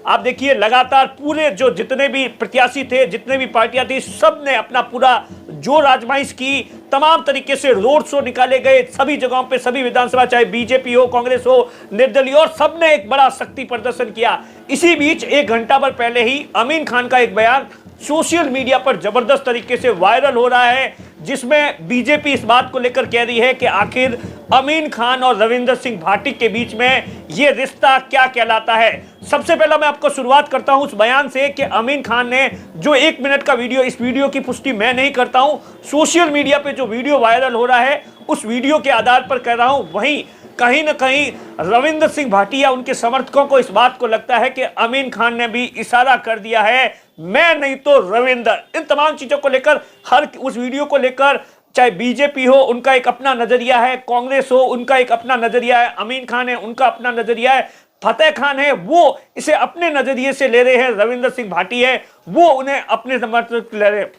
आप देखिए लगातार पूरे जो जितने भी प्रत्याशी थे, जितने भी पार्टियां थी, सब ने अपना पूरा जोर आजमाइश की। तमाम तरीके से रोड शो निकाले गए सभी जगहों पे, सभी विधानसभा, चाहे बीजेपी हो, कांग्रेस हो, निर्दलीय, और सबने एक बड़ा शक्ति प्रदर्शन किया। इसी बीच 1 घंटा भर पहले ही अमीन खान का एक बयान सोशल मीडिया पर जबरदस्त तरीके से वायरल हो रहा है, जिसमें बीजेपी इस बात को लेकर कह रही है कि आखिर अमीन खान और रविंदर सिंह भाटी के बीच में यह रिश्ता क्या कहलाता है। सबसे पहला मैं आपको शुरुआत करता हूं उस बयान से कि अमीन खान ने जो 1 मिनट का वीडियो, इस वीडियो की पुष्टि मैं नहीं करता हूं, सोशल मीडिया पे जो वीडियो वायरल हो रहा है उस वीडियो के आधार पर कह रहा हूं। वहीं कहीं ना कहीं रविंदर सिंह भाटी या उनके समर्थकों को इस बात को लगता है कि अमीन खान ने भी इशारा कर दिया है, मैं नहीं तो रविंदर। इन तमाम चीजों को लेकर, हर उस वीडियो को लेकर, चाहे बीजेपी हो उनका एक अपना नजरिया है, कांग्रेस हो उनका एक अपना नजरिया है, अमीन खान है उनका अपना नजरिया है, फतेह खान है वो इसे अपने नजरिए से ले रहे हैं, रविंदर सिंह भाटी है वो उन्हें अपने समर्थक ले रहे हैं।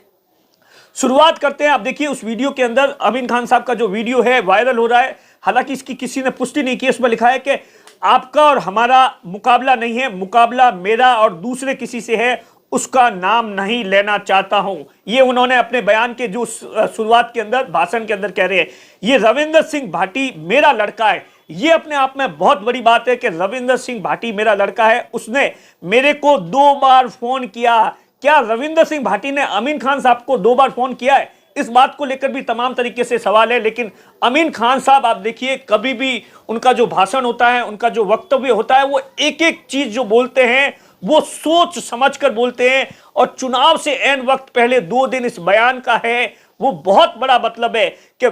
शुरुआत करते हैं। आप देखिए उस वीडियो के अंदर अमीन खान साहब का जो वीडियो है वायरल हो रहा है, हालांकि इसकी किसी ने पुष्टि नहीं की, उसमें लिखा है कि आपका और हमारा मुकाबला नहीं है, मुकाबला मेरा और दूसरे किसी से है, उसका नाम नहीं लेना चाहता हूं। ये उन्होंने अपने बयान के जो शुरुआत के अंदर, भाषण के अंदर कह रहे हैं। ये रविंदर सिंह भाटी मेरा लड़का है, ये अपने आप में बहुत बड़ी बात है कि रविंदर सिंह भाटी मेरा लड़का है। उसने मेरे को 2 बार फोन किया। क्या रविंदर सिंह भाटी ने अमीन खान साहब को 2 बार फोन किया है? इस बात को लेकर भी तमाम तरीके से सवाल है। लेकिन अमीन खान साहब आप देखिए, कभी भी उनका जो भाषण होता है, उनका जो वक्तव्य होता है, वो एक एक चीज जो बोलते हैं वो सोच समझकर बोलते हैं। और चुनाव से एन वक्त पहले 2 दिन इस बयान का है, वो बहुत बड़ा मतलब है कि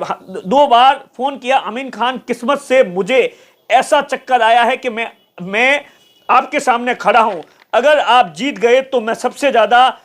2 बार फोन किया। अमीन खान, किस्मत से मुझे ऐसा चक्कर आया है कि मैं आपके सामने खड़ा हूं। अगर आप जीत गए तो मैं सबसे ज्यादा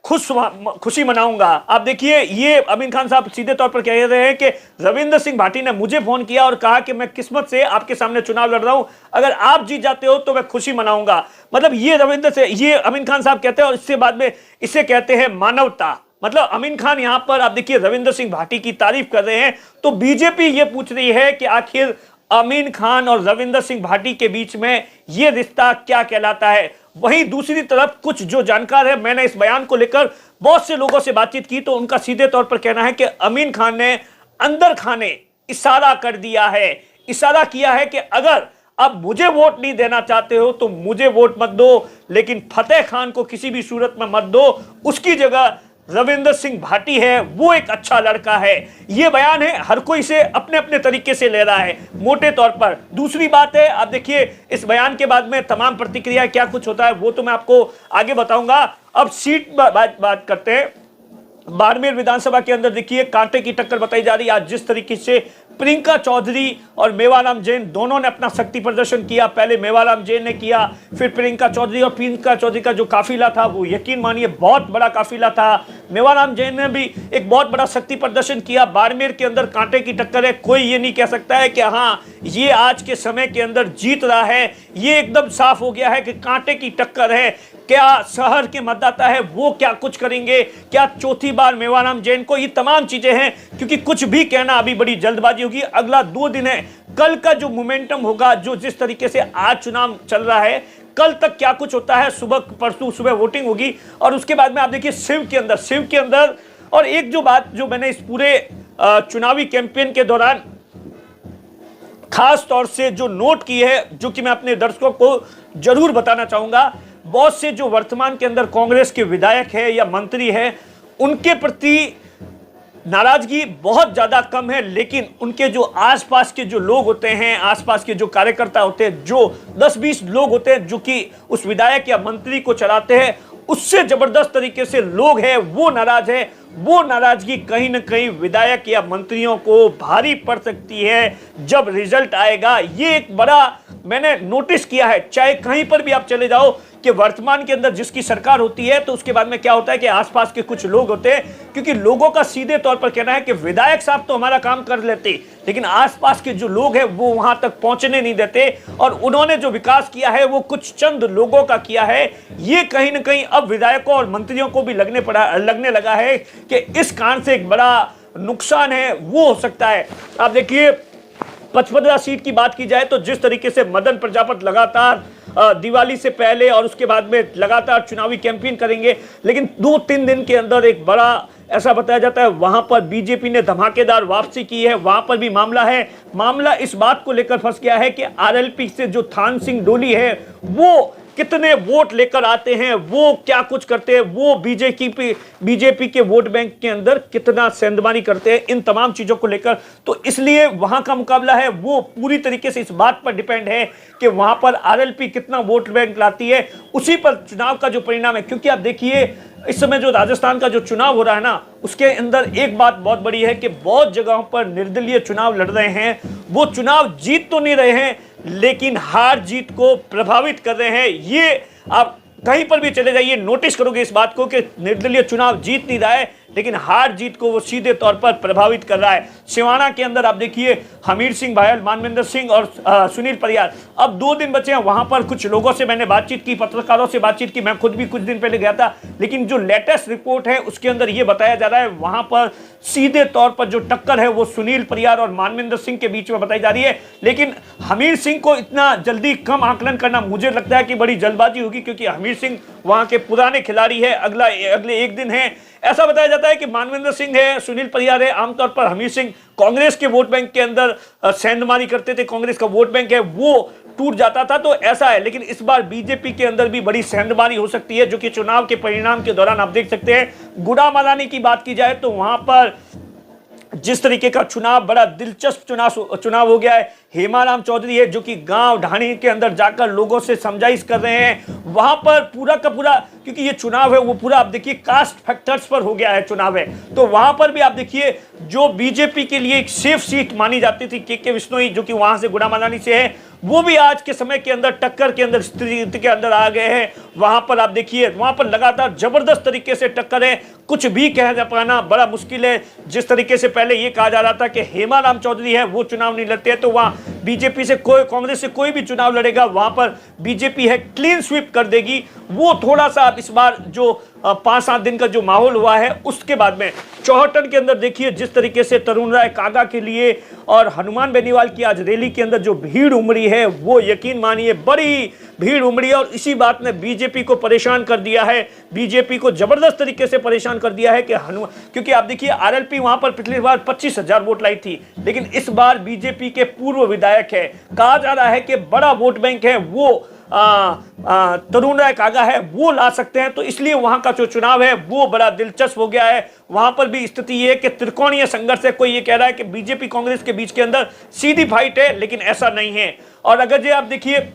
खुशी मनाऊंगा। आप देखिए, ये अमीन खान साहब सीधे तौर पर कह रहे हैं कि रविंदर सिंह भाटी ने मुझे फोन किया और कहा कि मैं किस्मत से आपके सामने चुनाव लड़ रहा हूं, अगर आप जीत जाते हो तो मैं खुशी मनाऊंगा। मतलब ये अमीन खान साहब कहते हैं, और इससे बाद में इसे कहते हैं मानवता। मतलब अमीन खान यहां पर आप देखिए रविंदर सिंह भाटी की तारीफ कर रहे हैं, तो बीजेपी ये पूछ रही है कि आखिर अमीन खान और रविंदर सिंह भाटी के बीच में यह रिश्ता क्या कहलाता है। वहीं दूसरी तरफ कुछ जो जानकार है, मैंने इस बयान को लेकर बहुत से लोगों से बातचीत की, तो उनका सीधे तौर पर कहना है कि अमीन खान ने अंदर खाने इशारा कर दिया है, इशारा किया है कि अगर अब मुझे वोट नहीं देना चाहते हो तो मुझे वोट मत दो, लेकिन फतेह खान को किसी भी सूरत में मत दो, उसकी जगह रविंदर सिंह भाटी है, वो एक अच्छा लड़का है। ये बयान है, हर कोई से अपने अपने तरीके से ले रहा है मोटे तौर पर। दूसरी बात है, आप देखिए इस बयान के बाद में तमाम प्रतिक्रिया क्या कुछ होता है वो तो मैं आपको आगे बताऊंगा। अब सीट बात करते हैं। बाड़मेर विधानसभा के अंदर देखिए कांटे की टक्कर बताई जा रही है। आज जिस तरीके से प्रियंका चौधरी और मेवाराम जैन दोनों ने अपना शक्ति प्रदर्शन किया, पहले मेवाराम जैन ने किया, फिर प्रियंका चौधरी, और प्रियंका चौधरी का जो काफिला था वो यकीन मानिए बहुत बड़ा काफिला था। मेवाराम जैन ने भी एक बहुत बड़ा शक्ति प्रदर्शन किया। बाड़मेर के अंदर कांटे की टक्कर है, कोई ये नहीं कह सकता है कि हाँ ये आज के समय के अंदर जीत रहा है। ये एकदम साफ हो गया है कि कांटे की टक्कर है। क्या शहर के मतदाता है वो क्या कुछ करेंगे, क्या चौथी बार मेवाराम जैन को, ये तमाम चीजें हैं, क्योंकि कुछ भी कहना अभी बड़ी जल्दबाजी होगी। अगला 2 दिन है, कल का जो मोमेंटम होगा, जो जिस तरीके से आज चुनाव चल रहा है, कल तक क्या कुछ होता है, परसों सुबह वोटिंग होगी, और उसके बाद में आप देखिए शिव के अंदर। और एक जो बात जो मैंने इस पूरे चुनावी कैंपेन के दौरान खास तौर से जो नोट की है, जो कि मैं अपने दर्शकों को जरूर बताना चाहूंगा, बहुत से जो वर्तमान के अंदर कांग्रेस के विधायक है या मंत्री है, उनके प्रति नाराजगी बहुत ज्यादा कम है, लेकिन उनके जो आसपास के जो लोग होते हैं, आसपास के जो कार्यकर्ता होते हैं, जो 10-20 लोग होते हैं जो कि उस विधायक या मंत्री को चलाते हैं, उससे जबरदस्त तरीके से लोग हैं वो नाराज है। वो नाराजगी कहीं ना कहीं विधायक या मंत्रियों को भारी पड़ सकती है जब रिजल्ट आएगा। ये एक बड़ा मैंने नोटिस किया है, चाहे कहीं पर भी आप चले जाओ कि वर्तमान के अंदर जिसकी सरकार होती है, तो उसके बाद में क्या होता है कि आसपास के कुछ लोग होते हैं, क्योंकि लोगों का सीधे तौर पर कहना है कि विधायक साहब तो हमारा काम कर लेते, लेकिन आसपास के जो लोग हैं वो वहां तक पहुंचने नहीं देते, और उन्होंने जो विकास किया है वो कुछ चंद लोगों का किया है। ये कहीं ना कहीं अब विधायकों और मंत्रियों को भी लगने लगा है कि इस कारण से एक बड़ा नुकसान है वो हो सकता है। आप देखिए 55 सीट की बात की जाए तो जिस तरीके से मदन प्रजापत लगातार दिवाली से पहले और उसके बाद में लगातार चुनावी कैंपेन करेंगे, लेकिन 2-3 दिन के अंदर एक बड़ा ऐसा बताया जाता है वहां पर बीजेपी ने धमाकेदार वापसी की है। वहां पर भी मामला इस बात को लेकर फंस गया है कि आरएलपी से जो थान सिंह डोली है वो कितने वोट लेकर आते हैं, वो क्या कुछ करते हैं, वो बीजेपी के वोट बैंक के अंदर कितना सेंधमारी करते हैं, इन तमाम चीजों को लेकर। तो इसलिए वहां का मुकाबला है वो पूरी तरीके से इस बात पर डिपेंड है कि वहां पर आरएलपी कितना वोट बैंक लाती है, उसी पर चुनाव का जो परिणाम है। क्योंकि आप देखिए इस समय जो राजस्थान का जो चुनाव हो रहा है ना, उसके अंदर एक बात बहुत बड़ी है कि बहुत जगहों पर निर्दलीय चुनाव लड़ रहे हैं। वो चुनाव जीत तो नहीं रहे हैं, लेकिन हार जीत को प्रभावित कर रहे हैं। ये आप कहीं पर भी चले जाइए नोटिस करोगे इस बात को कि निर्दलीय चुनाव जीत नहीं रहा है, लेकिन हार जीत को वो सीधे तौर पर प्रभावित कर रहा है। सिवाना के अंदर आप देखिए हमीर सिंह भायल, मानवेंद्र सिंह और सुनील परियार, अब 2 दिन बचे हैं। वहां पर कुछ लोगों से मैंने बातचीत की, पत्रकारों से बातचीत की, मैं खुद भी कुछ दिन पहले गया था, लेकिन जो लेटेस्ट रिपोर्ट है उसके अंदर यह बताया जा रहा है वहां पर सीधे तौर पर जो टक्कर है वो सुनील परियार और मानवेंद्र सिंह के बीच में बताई जा रही है। लेकिन हमीर सिंह को इतना जल्दी कम आकलन करना मुझे लगता है कि बड़ी जल्दबाजी होगी, क्योंकि हमीर सिंह वहां के पुराने खिलाड़ी है, अगले एक दिन है। ऐसा बताया जाता है कि मानवेंद्र सिंह है, सुनील परियार है, आमतौर पर हमीर सिंह कांग्रेस के वोट बैंक के अंदर सेंधमारी करते थे, कांग्रेस का वोट बैंक है वो टूट जाता था, तो ऐसा है। लेकिन इस बार बीजेपी के अंदर भी बड़ी सेंधमारी हो सकती है, जो कि चुनाव के परिणाम के दौरान आप देख सकते हैं। गुड़ामालानी की बात की जाए तो वहां पर जिस तरीके का चुनाव, बड़ा दिलचस्प चुनाव हो गया है। हेमाराम चौधरी है जो कि गांव ढाणी के अंदर जाकर लोगों से समझाइश कर रहे हैं। वहां पर पूरा का पूरा, क्योंकि ये चुनाव है वो पूरा आप देखिए कास्ट फैक्टर्स पर हो गया है चुनाव है, तो वहां पर भी आप देखिए जो बीजेपी के लिए एक सेफ सीट मानी जाती थी के विश्नोई, जो कि वहां से गुड़ामालानी से है, वो भी आज के समय के अंदर टक्कर के अंदर स्थिति के अंदर आ गए हैं। वहां पर आप देखिए वहां पर लगातार जबरदस्त तरीके से टक्कर है, कुछ भी कह पाना बड़ा मुश्किल है। जिस तरीके से पहले ये कहा जा रहा था कि हेमाराम चौधरी है वो चुनाव नहीं लड़ते हैं, तो वहां बीजेपी से कांग्रेस से कोई भी चुनाव लड़ेगा वहां पर बीजेपी है क्लीन स्वीप कर देगी। वो थोड़ा सा इस बार जो 5-7 दिन का जो माहौल हुआ है उसके बाद में चौहटन के अंदर देखिए जिस तरीके से तरुण राय कागा के लिए और हनुमान बेनीवाल की आज रैली के अंदर जो भीड़ उमड़ी है वो यकीन मानिए बड़ी भीड़ उमड़ी है, और इसी बात ने बीजेपी को परेशान कर दिया है, बीजेपी को जबरदस्त तरीके से परेशान कर दिया है कि क्योंकि आप देखिए आरएलपी वहां पर पिछली बार 25,000 वोट लाई थी, लेकिन इस बार बीजेपी के पूर्व विधायक है, कहा जा रहा है कि बड़ा वोट बैंक है वो तरुण राय कागा है वो ला सकते हैं। तो इसलिए वहां का जो चुनाव है वो बड़ा दिलचस्प हो गया है। वहां पर भी स्थिति ये है कि त्रिकोणीय संघर्ष है। कोई ये कह रहा है कि बीजेपी कांग्रेस के बीच के अंदर सीधी फाइट है, लेकिन ऐसा नहीं है। और अगर ये आप देखिए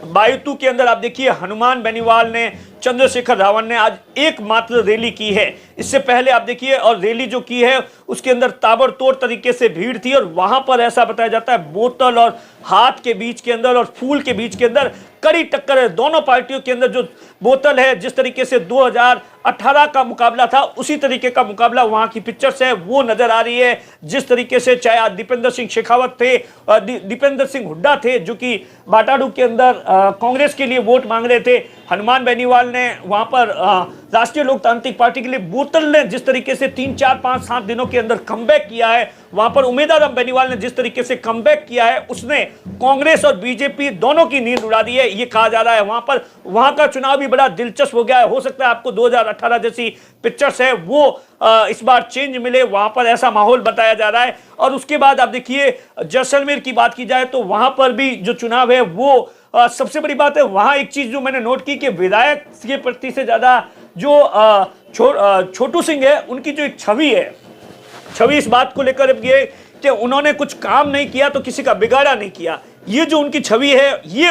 बायुतू के अंदर आप देखिए हनुमान बेनीवाल ने, चंद्रशेखर रावण ने आज एकमात्र रैली की है। इससे पहले आप देखिए और रैली जो की है उसके अंदर ताबड़तोड़ तरीके से भीड़ थी, और वहां पर ऐसा बताया जाता है बोतल और हाथ के बीच के अंदर और फूल के बीच के अंदर कड़ी टक्कर है। दोनों पार्टियों के अंदर जो बोतल है, जिस तरीके से 2018 का मुकाबला था उसी तरीके का मुकाबला वहां की पिक्चर्स है वो नजर आ रही है। जिस तरीके से चाहे आज दीपेंद्र सिंह शेखावत थे, दीपेंद्र सिंह हुड्डा थे जो कि बाटाडू के अंदर कांग्रेस के लिए वोट मांग रहे थे, हनुमान बेनीवाल ने वहां पर राष्ट्रीय लोकतांत्रिक पार्टी के लिए, बोतल ने जिस तरीके से 3, 4, 5, 7 दिनों के अंदर कमबैक किया है, वहां पर उमेदवार बेनीवाल ने जिस तरीके से कमबैक किया है उसने कांग्रेस और बीजेपी दोनों की नींद उड़ा दी है, ये कहा जा रहा है। वहां का चुनाव भी बड़ा दिलचस्प हो गया है। हो सकता है आपको 2018 जैसी पिक्चर्स है वो इस बार चेंज मिले, वहां पर ऐसा माहौल बताया जा रहा है। और उसके बाद आप देखिए जैसलमेर की बात की जाए तो वहां पर भी जो चुनाव है वो सबसे बड़ी बात है, वहां एक चीज जो मैंने नोट की कि विधायक के प्रति से ज्यादा जो छोटू सिंह है उनकी जो एक छवि है, छवि इस बात को लेकर ये कि उन्होंने कुछ काम नहीं किया तो किसी का बिगाड़ा नहीं किया, ये जो उनकी छवि है ये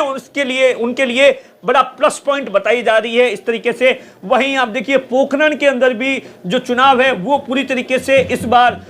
उनके लिए बड़ा प्लस पॉइंट बताई जा रही है इस तरीके से। वहीं आप देखिए पोखरण के अंदर भी जो चुनाव है वो पूरी तरीके से इस बार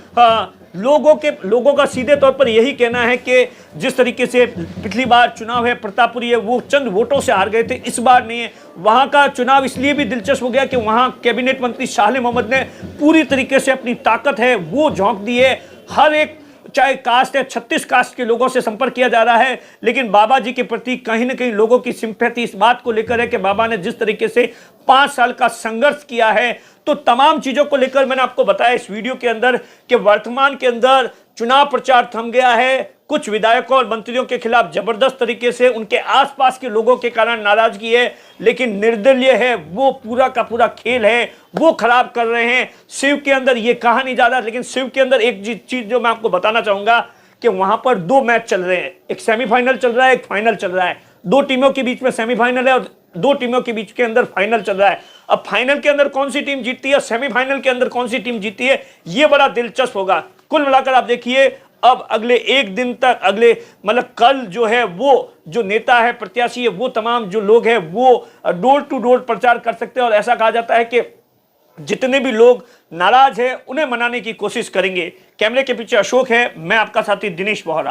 लोगों का सीधे तौर पर यही कहना है कि जिस तरीके से पिछली बार चुनाव है प्रतापपुरी है वो चंद वोटों से हार गए थे, इस बार नहीं है। वहां का चुनाव इसलिए भी दिलचस्प हो गया कि वहां कैबिनेट मंत्री शाह मोहम्मद ने पूरी तरीके से अपनी ताकत है वो झोंक दी है। हर एक चाहे कास्ट है, 36 कास्ट के लोगों से संपर्क किया जा रहा है, लेकिन बाबा जी के प्रति कहीं ना कहीं लोगों की सिंपैथी इस बात को लेकर है कि बाबा ने जिस तरीके से 5 साल का संघर्ष किया है, तो तमाम चीजों को लेकर मैंने आपको बताया इस वीडियो के अंदर कि वर्तमान के अंदर चुनाव प्रचार थम गया है, कुछ विधायकों और मंत्रियों के खिलाफ जबरदस्त तरीके से उनके आसपास के लोगों के कारण नाराजगी है, लेकिन निर्दलीय है, वो पूरा का पूरा खेल है वो खराब कर रहे हैं। शिव के अंदर ये कहा नहीं जा रहा, लेकिन शिव के अंदर एक चीज जो मैं आपको बताना चाहूंगा कि वहां पर दो मैच चल रहे हैं, एक सेमीफाइनल चल रहा है, एक फाइनल चल रहा है। दो टीमों के बीच में सेमीफाइनल है और दो टीमों के बीच के अंदर फाइनल चल रहा है। अब फाइनल के अंदर कौन सी टीम जीतती है, सेमीफाइनल के अंदर कौन सी टीम जीतती है, यह बड़ा दिलचस्प होगा। कुल मिलाकर आप देखिए, अब अगले एक दिन तक, अगले मतलब कल जो है वो जो नेता है, प्रत्याशी है, वो तमाम जो लोग हैं वो डोर टू डोर प्रचार कर सकते हैं और ऐसा कहा जाता है कि जितने भी लोग नाराज हैं उन्हें मनाने की कोशिश करेंगे। कैमरे के पीछे अशोक है, मैं आपका साथी दिनेश बोहरा।